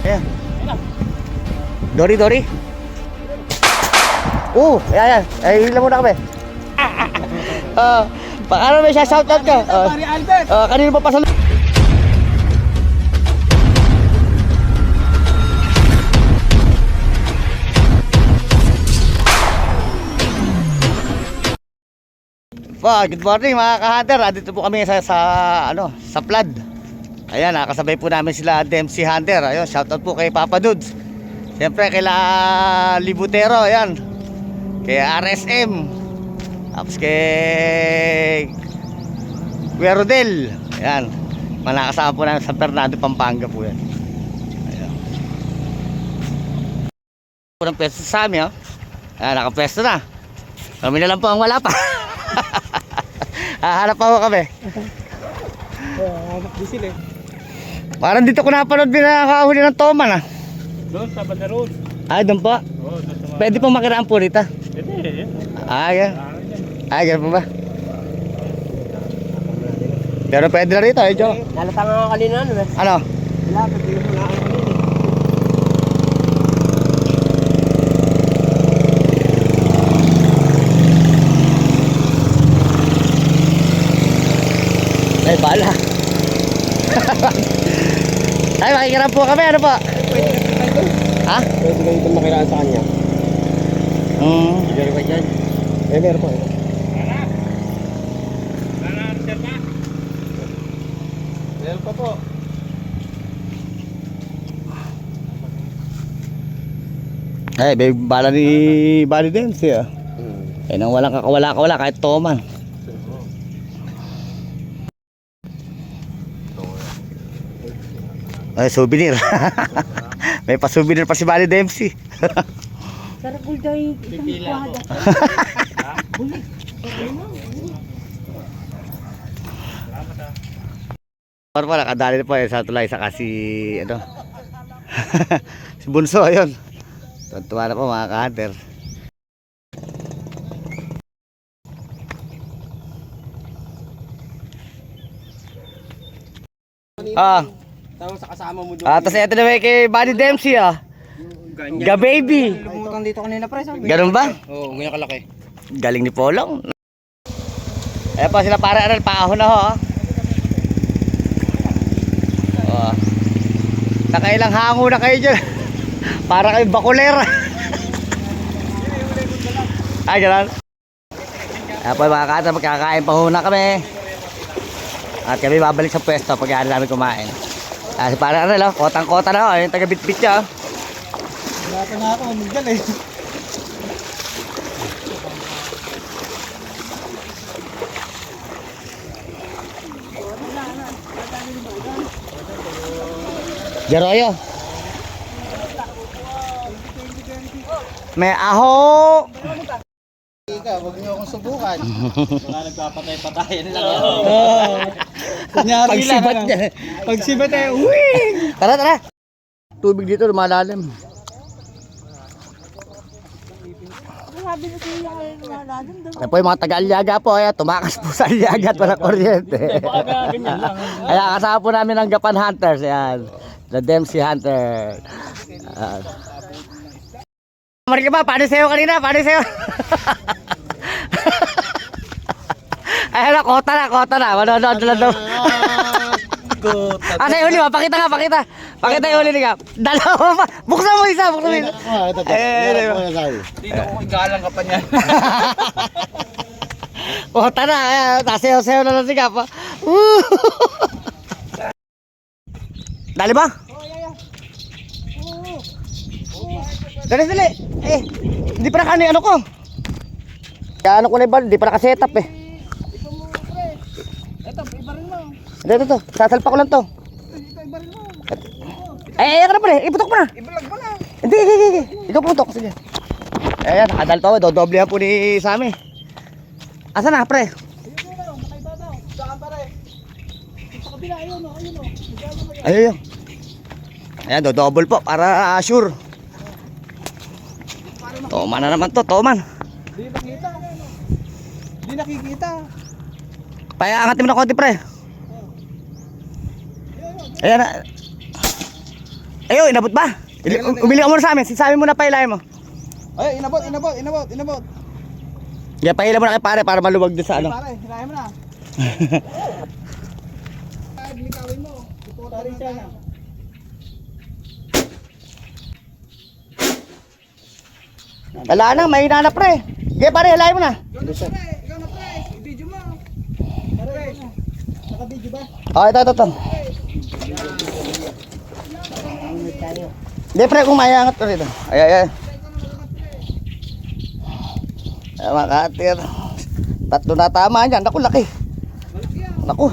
Ayan. Dory, Dory. Ayan. Ay, hila muna kami. Ano may shoutout ka? Pare Albert. Kanino pa pasal? Good morning mga ka-hunter. Dito po kami sa flood. Ayan, nakasabay po namin sila Dempsey Hunter. Ayun, shoutout po kay Papa Dudes. Siyempre kay Libutero, ayan. Kay RSM. Tapos kay Kuya Rodel. Ayan. Manakasama po namin sa Fernando, Pampanga po yan. Ayan. Punang pwesto sa amin, oh. Ayan, nakapwesto na. Kami na lang po ang wala pa. Hanap pa ako kami. Hanap din sila eh. Parang dito ko napanood binakahuli ng toman, ah. Doon sa Banda Road. Doon po. Oo, doon sa mga... Pwede pong makiraan po rito. Pwede. Yan. Ganun po ba? Pero pwede na rito, eh, Joe. Nalata nga kanina, ano eh. Ano? Wala, pwede mo na kanina. Ay, bala. Ay, makikiraan po kami, ano po? Ha? Pwede kayo ito makiraan sa kanya. Meron ba dyan? Meron po. Meron pa po. Ay, may bala ni Bali Dempsey, ah. Eh, nang walang kakawala-kawala, kahit toman. Ay, souvenir. May pa-souvenir pa si Bali Dempsey. Sarap ko dahil isang kuwada. Parang pala, kadali na po sa tulay sa kasi, si Bunso, ayun. Tuntua na po mga ka-hunter. Tawag sa kasama mo doon. Tapos ito naman kay Bali Dempsey, ah. Ga-baby. Lumutang dito kanina pre. Ganun ba? Oo, ganyan kalaki. Galing ni Polong. Ayan po sila para aral, paahon na ho. Nakailang hango na kayo dyan. Para kayo bakulera. Ay, gano'n. Ayan po mga kata, magkakain pa ho na kami. At kami babalik sa pwesto pag namin kumain. Si para aral, kotang-kota na ho. Yung taga-bit-bit siya. Wala pa nga ako, magdal eh. Jaroyo. May aho. Ika, huwag niyo akong subukan. Mga nagpapatay-patayan lang. Pagsibat niya. Pagsibat eh, wing! Tara. Tubig dito lumalalim. Sabi na siya yung lumalalim daw. Yan po yung mga taga-Aliaga po. Tumakas po sa Aliaga at walang kuryente. Kaya kasama po namin ang Gapan Hunters. Ayan. The Dempsey Hunter. Marika ba? Paano sa'yo kanina? Paano sa'yo? Ayan na, kota na. Manonood na daw. Sa'yo huli ba? Pakita. Pakita yung huli ni Gap. Dalawa pa. Buksan mo isa. Dito ko igalang ka pa niyan. Kota na. Sasayaw na lang si Gap. Dali ba? Dali. Hindi pa naka ano ko. Kaya ano ko na yung bal, hindi pa naka-setup eh. Ito, ibarin mo. Ito. Sasalpa ko lang to. Ito, ibarin mo. Ayan ka na pala, iputok mo na. Ibalag mo na. Hindi. Ikaw putok, sige. Ayan, nakadal to, dodoblehan po ni Sammy. Asa na, pre? Saan pare? Sa kabila, ayun o. Ayun. Ayan, dodouble po, para sure. Toman na naman to, toman. Di nakikita. Paangatin mo na konti, pre. Ayan na. Ayo, inabot ba? Umili ka muna sa amin. Sinasabi mo na pailahin mo. Ay, inabot. Yeah, paila mo na kay pare para maluwag doon sa ano. Pare, hinahin mo na. Ay, likawin mo. Pare siya na. Wala na, may na pre. Yeah, pare, hilahin mo na. Ikaw na pre. Video mo. Pare. Naka-video ba? Oh, ito. Hindi pre, kung mayangat ko rito. Ay. Ay, makatir. Tatlo na tama yan. Naku, laki. Naku.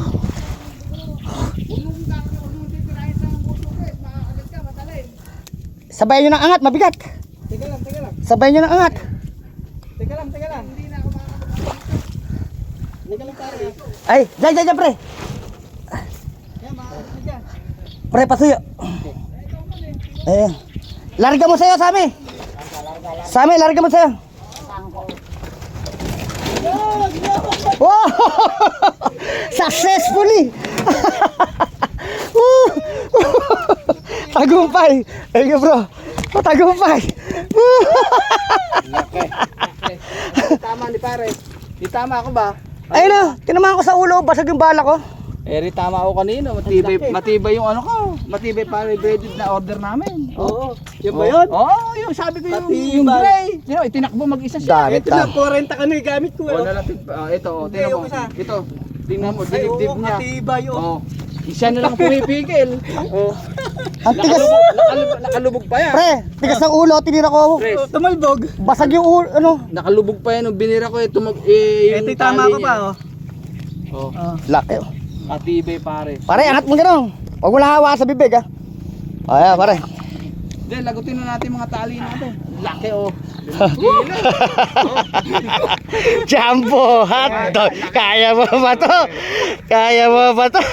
Sabayan nyo ng angat, mabigat. Teka lang. Sabayan nyo ng angat. Teka lang. Hindi na ako makakapagpapalito. Teka lang pare. Ay, dyan, pre. Yan, makakapagpapalito dyan. Pre, pasuyo. Ayan. Larga mo sa'yo, Sami. Sami, larga mo sa'yo. Wow! Successfully! Woo! Tagumpay! Thank you, bro. Tagumpay! Woo! Tama ni pare. Di tama ako ba? Ayun na, tinamaan ko sa ulo, basag yung bala ko. Eri tama ako kanina. Matibay yung ano ko. Matibay pare breaded na order namin. Oo. Yun ba yun? Oo, yung sabi ko yung gray. Sino, itinakbo mag-isa siya. Dami Ito na, 40 ka na yung gamit ko. O nalatid pa. Ito, tingnan mo. yung isa. Ito. Tingnan mo, Ay, dinibdib oo, niya. matibay, oh. Oo. Isa na lang pumipigil. Oo. Ang tigas. Nakalubog pa yan. Pre, tigas ng ulo, tinira ko. Pres, Tumalbog. Basag yung ulo, ano? nakalubog pa yan. Nung binira ko ito yung Ito tama ko tali pa, niya. oh. Oh. Laki, oh. Matibay pare. Pare, angat mo gano'n. Huwag mo lang hawa sa bibig, ha. Ayan, pare. Then, lagutin na natin mga tali natin. Laki oh. Jumbo hotdog. Kaya mo ba to? Kaya mo ba to?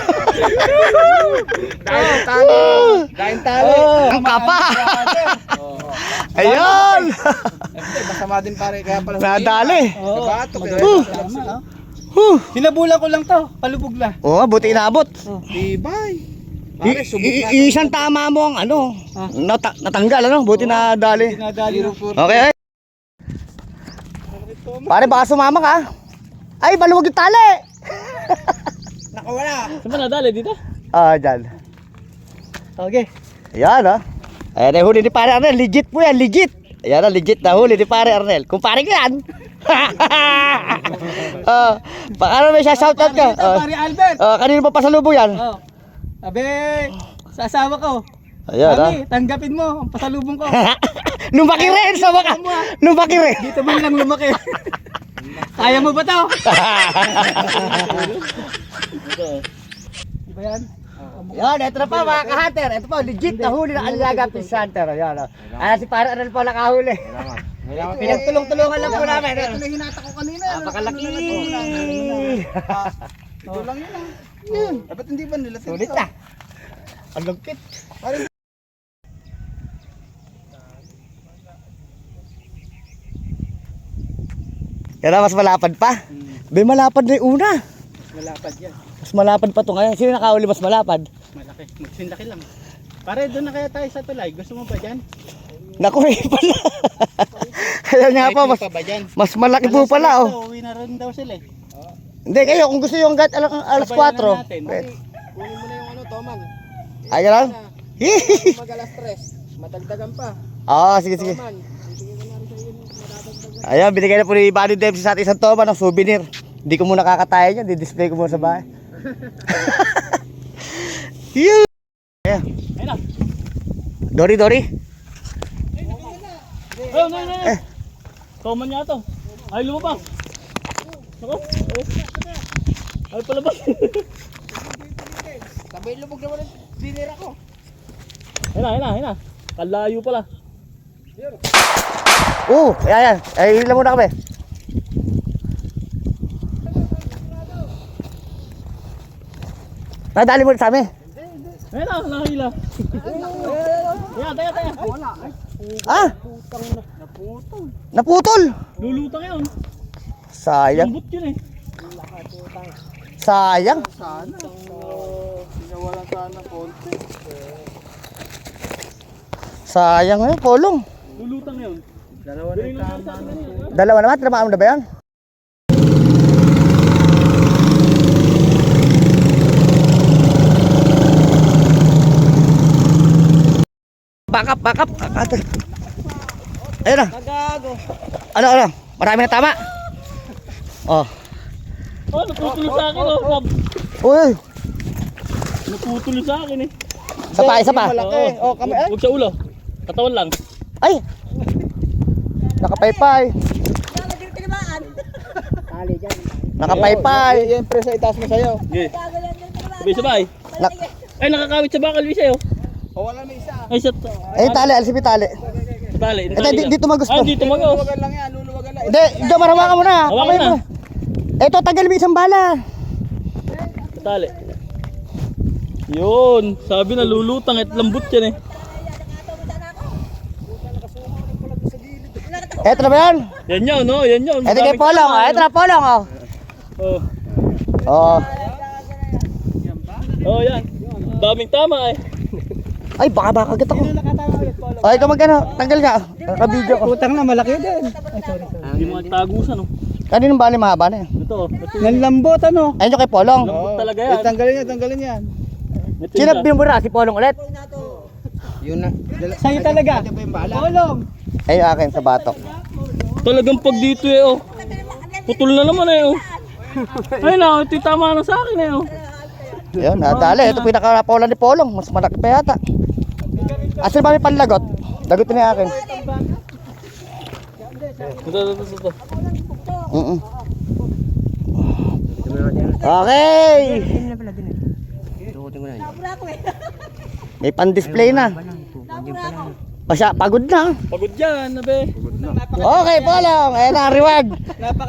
Dahil tali. Dahil tali. Ang kapa. Oh. Ayun. Masama din pare. Kaya pala. Nadali. Sa bato. Tama, oh. Sinabulan ko lang to, palubog na. Oo, buti inaabot. Tibay. Pare, subok na. Isang tama mo ang ano. Natanggal, ano? Buti na dali. Nadali na. Okay. Pare, baka sumama ka. Ay, baluwag yung tali. Nakawala. Saan ba nadali dito? Ah, dyan. Okay. Ayan, ha. Ayan, ay huli ni pare Arnel. Legit po yan, legit. Ayan, legit na huli ni pare Arnel. Kung pare ko yan. Baka na may shoutout ka. Pare Albert. Kanino pa pasalubong yan? Oh. Abe, sa asawa ko. Ayan, ha. Mami, tanggapin mo ang pasalubong ko. Lumaki rin sa baka. Lumaki rin. Dito man lang lumaki. Kaya mo ba to? Diba yan? Yan, ito na pa mga ka-hunter. Ito pa, legit na huli ng Aliaga Fish Hunter. Ayan, ayan si pare Arnel pa nakahuli. Pinagtulong-tulungan lang po namin. Ito na hinata ko kanina. Napakalaki. Ito lang yun ah. Yun. Dapat hindi ba nila Sulit na. Ang lagkit. Yan na, mas malapad pa. May malapad na yung una. Malapad yan. Mas malapad pa ito ngayon. Sino nakahuli mas malapad? Malaki. Magsinlaki lang. Pare, doon na kaya tayo sa tulay. Gusto mo ba dyan? Naku, eh pala. Ayan nga po, pa ba dyan? mas malaki po pala. Oh. Uwi na rin daw sila eh. Hindi, kayo, kung gusto yung hanggat alas 4. Sabayan na natin. Pwede. Kunin mo na yung ano, Toman. Ay, lang. Mag-alas 3. Matagdagan pa. Oo, sige, sige. Toman. Bibigyan ko na rin sa iyo madadagdagan. Ayan, binigay na po ni Buddy Dempsey sa ating isang toma ng souvenir. Hindi ko muna kakatayin yan, di-display ko muna sa bahay. Yun! Ayan. Ayun na. Dory, Dory. Oh, no. Common niya to. Ay, lumabas. Ako? Ay, palabas. Sabay lubog naman ang binira ko. Ayun na. Kalayo pala. Ayan. Ay, ilan muna kami. Nadali mo sa amin. Ayun na, nakahila. Taya. Wala. Ah, Naputol. naputol. Lulutang yun. Sayang. Lambot yun eh. Sayang. Sana. Pinawalan sana konti. Sayang eh, polong. Lulutang yun. Dalawa na yung tama. Dalawa naman, tinamaan mo na ba yan? Back up. Ayun na. Nagago. Ano? Marami na tama. Oh. Oh, naputol sa akin oh. Rob. Uy, Naputol sa akin eh. isa pa. Malaki. Oh, kami ay. Huwag sa ulo. Katawan lang. Ay. Nakapaypay. Nakapaypay. Yan, pre, sa itaas mo sa'yo. Okay. Sabay. Ay, nakakawit sa bakal, Bisa, oh. O, wala na isa. Ay, sa Eh, tali, alsip yung tali. tali. Ito, dito magusto. Ay, dito mag-os. Luluwagan lang yan, luluwagan lang. Hindi, hawakan mo na. Hawakan na. Ito, tagal mo isang bala. Tali. Yun. Sabi na lulutang at lambot yan eh. Ito na ba yan? Yan yun, no? Yan yun. Ito kay Polong. Ito na Polong. Oh. Oh. Oh. Oh, yan. Daming tama eh. Ay, baka agad ako. Ay, ikaw magkano? Tanggal nga. Naka-video ko. Utang na, malaki din. Hindi mo nagtagusan, no? Kaninong bali mahaba na yan? Ito. Nanlambot, ano? Ayun yung kay Polong. Lambot talaga yan. Tanggalin yan. Ito Sino isa. binubura? Si Polong ulit? Yun na. Sa'yo talaga. Polong. Ay, yung akin sa batok. Talagang pag dito eh, oh. Putol na naman eh, oh. Ay na, ito yung tama na sa akin eh, oh. Yun, nadali. Ito pinaka-pola ni Polong. Mas malaki pa yata. Asan ba may panlagot? Lagot na yung akin. Ito. Okay. May pan-display na. Pasya, pagod na. Pagod yan, nabe. Okay, Polong. Ayan na, reward.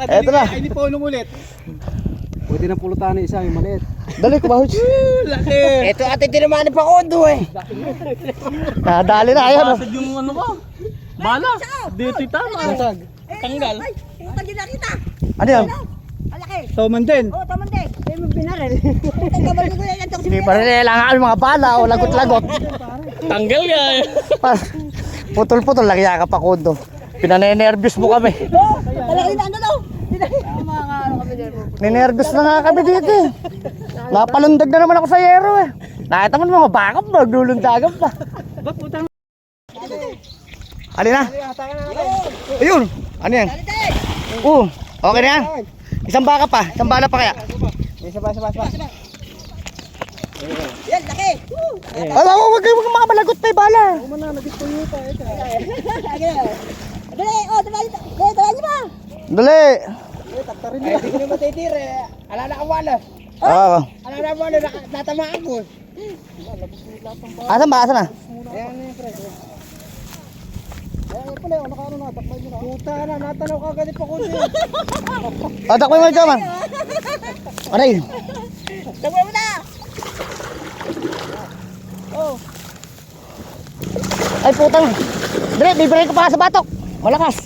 Eto na. Ay, ni Polong ulit. Pwede na pulutan na isa, yung maliit. Dali ko ba? Laki. Ito ate tinamaan pa kondo eh. Nadali na, ayun. Pasad yung ano ko. Bala. Dito yung tama. Tanggal. Putang din nakita. Ano yan? Malaki. Toman din. Oh, tama din. Hindi mo binaril. Putang kabal ko yan. Hindi pa rin kailangan mga bala o lagot-lagot. Tanggal nga eh. Putol-putol, laki ka pa kondo. Pinanenervyos mo kami. Oh, talagang ano daw. Ninervyos na nga kami dito eh. Napalundag na naman ako sa yero eh. Nakita mo mga bakap, maglulundagan pa. Ano na? Ayun! Ano yan? Okay na yan. Isang baka pa, isang bala pa kaya. Isa pa. Yan, laki. Ay, wag kayo mga malagot pa yung bala. Dali, oh, dali ba? Dali. Ay, hindi ko na matitire. Ala na kawala. Oo. Ala na kawala, natamaan ko. Asan ba? Asan na? Ayan na yung pre. Ayan pala, nakaano na, takbay nyo na. Puta na, natanaw ka agad pa ko siya. Takbo mo dyan man. Aray. Tagwa mo na. Ay putang. Dali, bibigay ko pa sa batok. Malakas.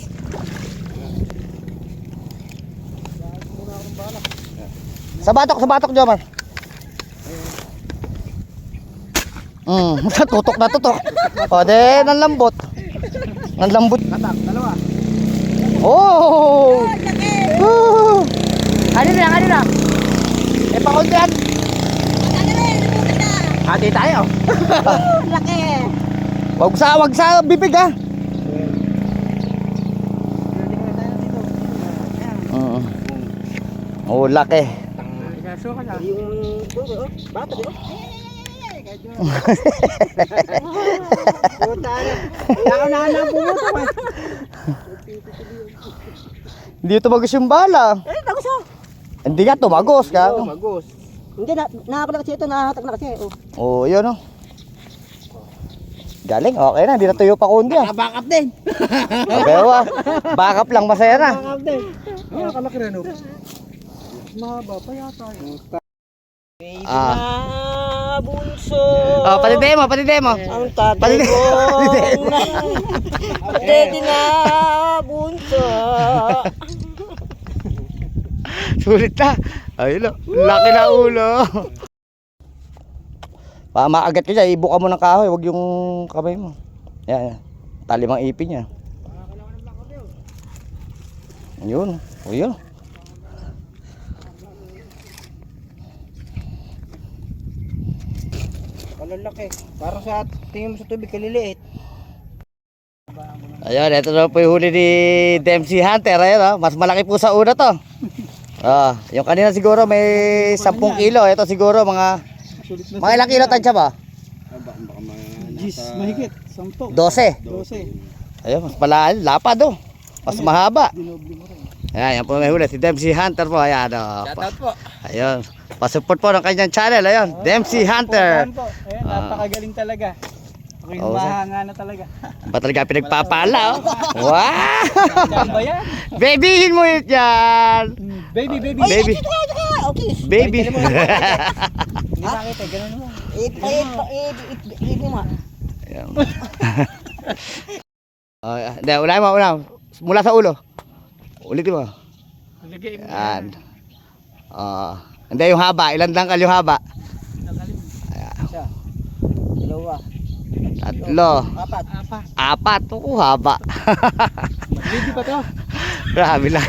Sa batok, Jomar. Tutok na tutok. O, de, nanlambot. Nanlambot. Dalawa. Oh! Laki. Woo! Ano na? Eh, pakuntihan. Dali, nabuti na. Hati tayo. Laki. Wag sa bibig ha. Oh, laki. Yung bata, di ba? Puta na. Nakauna pumuto pa. Hindi tumagos yung bala. Bagus oh. Hindi nga tumagos ka. Oo, magos. Hindi na kasi ito, nahatak na kasi. Oh. Oh, yun oh. Galing, okay na. Hindi na tuyo pa kundi ah. Back up din. Pero backup lang, masaya na. Back up din. Nakalaki rin, oh. Mahaba pa yata. Bunso. Oh, patide mo. Ang tatay Patide. Ready na, bunso. Sulit na. Ayun oh. Laki na ulo. Maagat ka dyan, ibuka mo ng kahoy, wag yung kamay mo. Yan. Talimang ipin niya. Yun. O yun. Malalaki. Parang sa tingin mo sa tubig, kaliliit. Ayun, ito na po yung huli ni Dempsey Hunter. Ayun, oh. Mas malaki po sa una to. Yung kanina siguro may 10 kilo. Ito siguro mga ilang kilo tansya ba? Gis, mahigit. 10. 12. 12. Ayun, mas malalim. Lapad oh. Mas mahaba. Ayan, yan po may huli. Si Dempsey Hunter po. Ayan, oh. Shoutout po. Ayun. Pasupport po ng kanyang channel. Ayun, Dempsey Hunter. Ayan, napakagaling talaga. Okay, Oo, mahanga na talaga. Ba talaga pinagpapala oh. Wow! Diyan ba yan? Babyhin mo yun yan. Baby, baby. Baby. Okay. Baby. Hindi makita, ganun mo. Ipit mo. Ayan. Hindi, unahin mo, unahin. Mula sa ulo. Ulitin mo. Lagay mo. Yan. Hindi, yung haba. Ilan dangkal yung haba? Isa. Dalawa. 3. Apat. 4. Oo, haba. Baby pa to. Grabe lang.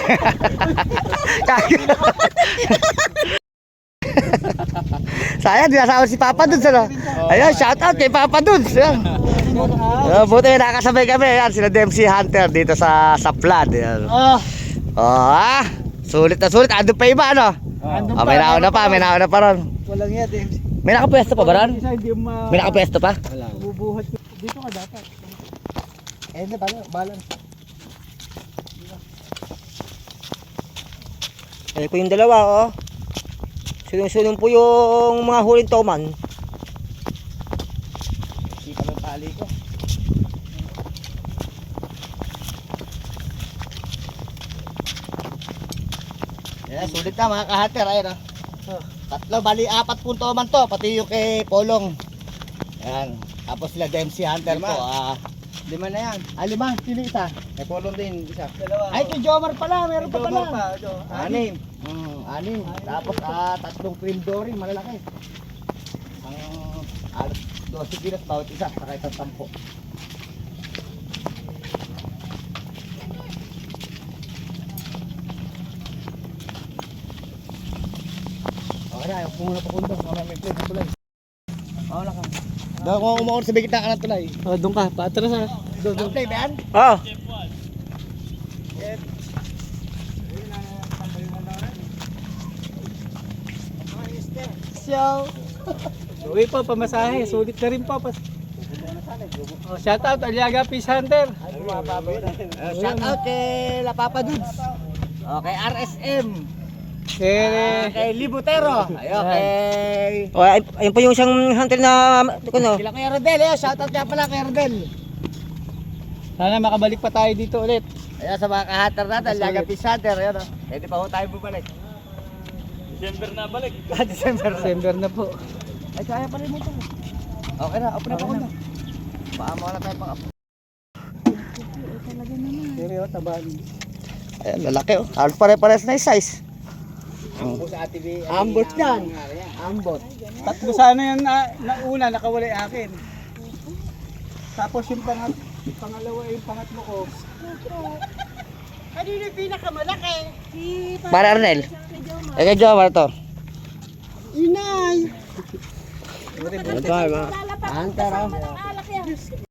Sayang, dinasama si Papa Dudes. Ano? Ayun, shout out kay Papa Dudes. Ayan. Buti nakakasabay kami. Ayan, sila Dempsey Hunter dito sa flood. Ayan. Sulit na sulit. Ando pa iba, ano? May nauna pa, may nauna pa ron. Walang yan, James. May nakapwesto pa ba ron? Isa, hindi mo May nakapwesto pa? bubuhat. Dito ka dapat. Eh, balance. Ayan po yung dalawa, oh. Sulong-sulong po yung mga huling toman. Kita mo yung tali ko. Yeah, sulit na mga kahater. Ayun, oh. 3, bali 4 punto man to. Pati yung kay Polong. Yan. Tapos sila Dempsey Hunter po. 5 na yan. 5. Sino isa? May polong din, isa. Dalawa. Ay, kay Jomar pala. Meron pa pala. 6. 6. Tapos 3 queen dory. Malalaki. Ang alas 12 kilos bawat isa. Saka isang 10. Okay na, ayaw muna pa kundo. Mamaya may play na tulay. Oo lang ka. Dahil kung umaon sa bigit na ka ng tulay. Doon ka, patras ha. Ang play ba yan? Oh. So, uwi po, pamasahe. Sulit na rin po. Shout out, Aliaga Fish Hunter. Shout out kay La Papa Dudes. Okay, RSM. Kay Libutero. Ayun, kay... Oh, ayun po yung isang hunter na ano. Kila kay Rodel. Shout out nga pala kay Rodel. Sana makabalik pa tayo dito ulit. Ayan sa mga kahater natin, Laga Fish Hunter. Ayun, pwede pa ho tayo bumalik. December na balik. December. December na po. Ay, kaya pa rin mo ito. Okay na, open na pa ko na. Paamo na tayo pang Seryo, tabali. Ayan, lalaki oh. Halos pare-pares na yung size. Ambot yan. Ambot. Tatlo sana yan na una, nakawala yung akin. Tapos yung pangalawa yung pangatlo ko. Kanino yung pinakamalaki? Para Arnel. Kay Jomar to. Inay! Ito, Hunter, oh.